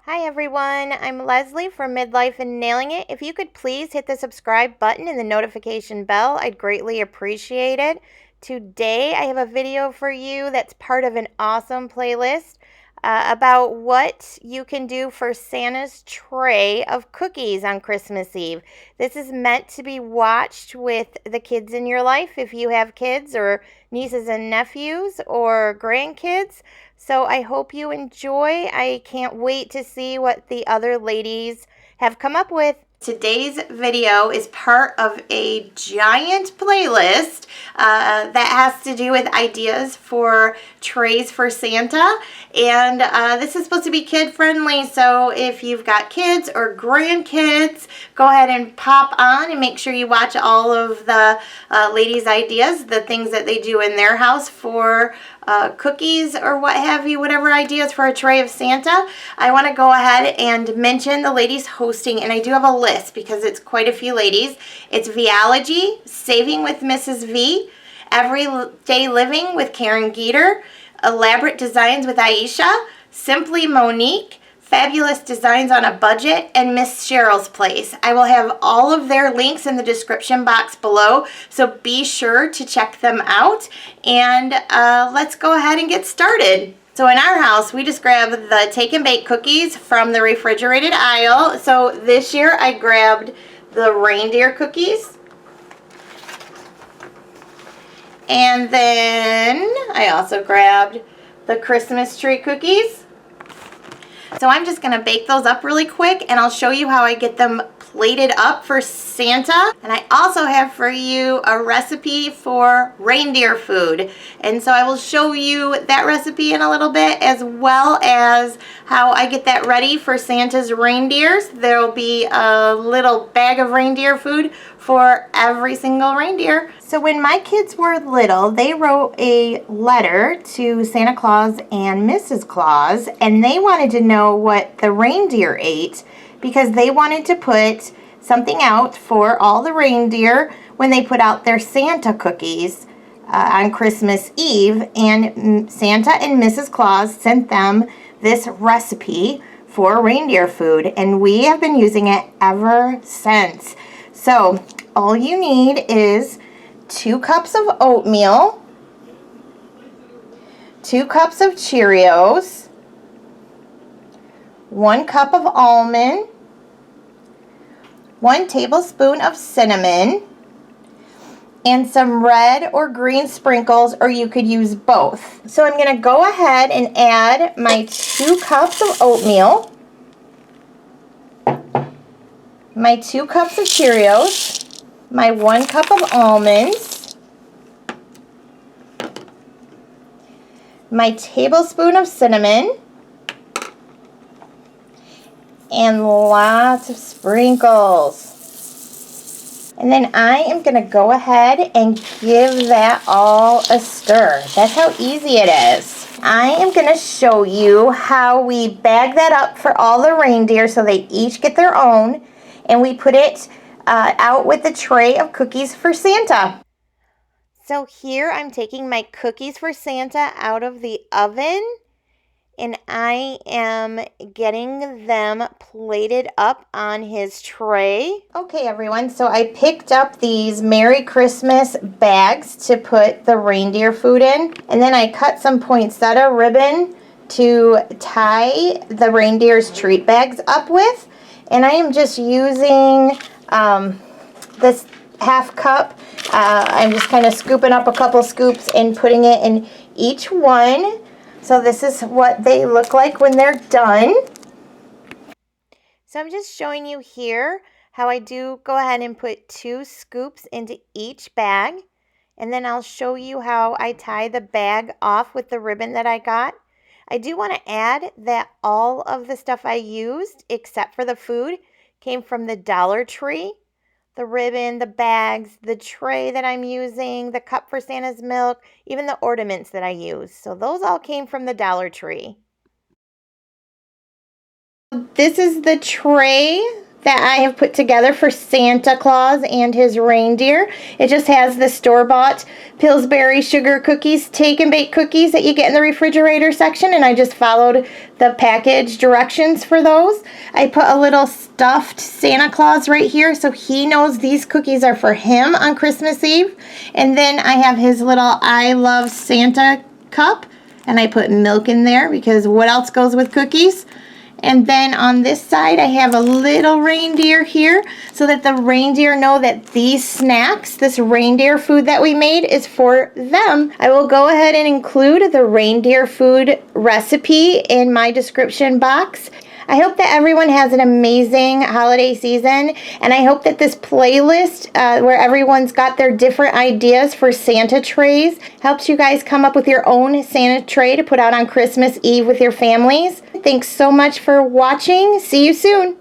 Hi everyone, I'm Leslie from Midlife and Nailing It. If you could please hit the subscribe button and the notification bell, I'd greatly appreciate it. Today I have a video for you that's part of an awesome playlist about what you can do for Santa's tray of cookies on Christmas Eve. This is meant to be watched with the kids in your life if you have kids or nieces and nephews or grandkids. So I hope you enjoy. I can't wait to see what the other ladies have come up with. Today's video is part of a giant playlist that has to do with ideas for trays for Santa. And this is supposed to be kid friendly, so if you've got kids or grandkids, go ahead and pop on and make sure you watch all of the ladies' ideas, the things that they do in their house for cookies or what have you, whatever ideas for a tray of Santa. I want to go ahead and mention the ladies hosting, and I do have a list because it's quite a few ladies. It's Vee-ology, Saving with Mrs. V, Everyday Living with Karen Geeter, Elaborate Designs with Iesha, Simply Monique, Fabulous Designs on a Budget, and Miss Cheryl's Place. I will have all of their links in the description box below, so be sure to check them out. And let's go ahead and get started. So in our house, we just grab the take and bake cookies from the refrigerated aisle. So this year I grabbed the reindeer cookies. And then I also grabbed the Christmas tree cookies. So I'm just going to bake those up really quick, and I'll show you how I get them plated up for Santa. And I also have for you a recipe for reindeer food. And so I will show you that recipe in a little bit, as well as how I get that ready for Santa's reindeers. There'll be a little bag of reindeer food for every single reindeer. So when my kids were little, they wrote a letter to Santa Claus and Mrs. Claus, and they wanted to know what the reindeer ate because they wanted to put something out for all the reindeer when they put out their Santa cookies on Christmas Eve. And Santa and Mrs. Claus sent them this recipe for reindeer food, and we have been using it ever since. So all you need is 2 cups of oatmeal, 2 cups of Cheerios, 1 cup of almond, 1 tablespoon of cinnamon, and some red or green sprinkles, or you could use both. So I'm going to go ahead and add my 2 cups of oatmeal, my 2 cups of Cheerios, my 1 cup of almonds, my tablespoon of cinnamon, and lots of sprinkles. And then I am going to go ahead and give that all a stir. That's how easy it is. I am going to show you how we bag that up for all the reindeer so they each get their own, and we put it out with the tray of cookies for Santa. So here I'm taking my cookies for Santa out of the oven, and I am getting them plated up on his tray. Okay, everyone, so I picked up these Merry Christmas bags to put the reindeer food in, and then I cut some poinsettia ribbon to tie the reindeer's treat bags up with. And I am just using this half cup. I'm just kind of scooping up a couple scoops and putting it in each one. So this is what they look like when they're done. So I'm just showing you here how I do go ahead and put 2 scoops into each bag. And then I'll show you how I tie the bag off with the ribbon that I got. I do want to add that all of the stuff I used, except for the food, came from the Dollar Tree. The ribbon, the bags, the tray that I'm using, the cup for Santa's milk, even the ornaments that I use. So those all came from the Dollar Tree. This is the tray that I have put together for Santa Claus and his reindeer. It just has the store-bought Pillsbury sugar cookies, take and bake cookies that you get in the refrigerator section, and I just followed the package directions for those. I put a little stuffed Santa Claus right here so he knows these cookies are for him on Christmas Eve. And then I have his little I Love Santa cup, and I put milk in there because what else goes with cookies? And then on this side, I have a little reindeer here so that the reindeer know that these snacks, this reindeer food that we made, is for them. I will go ahead and include the reindeer food recipe in my description box. I hope that everyone has an amazing holiday season, and I hope that this playlist where everyone's got their different ideas for Santa trays helps you guys come up with your own Santa tray to put out on Christmas Eve with your families. Thanks so much for watching. See you soon.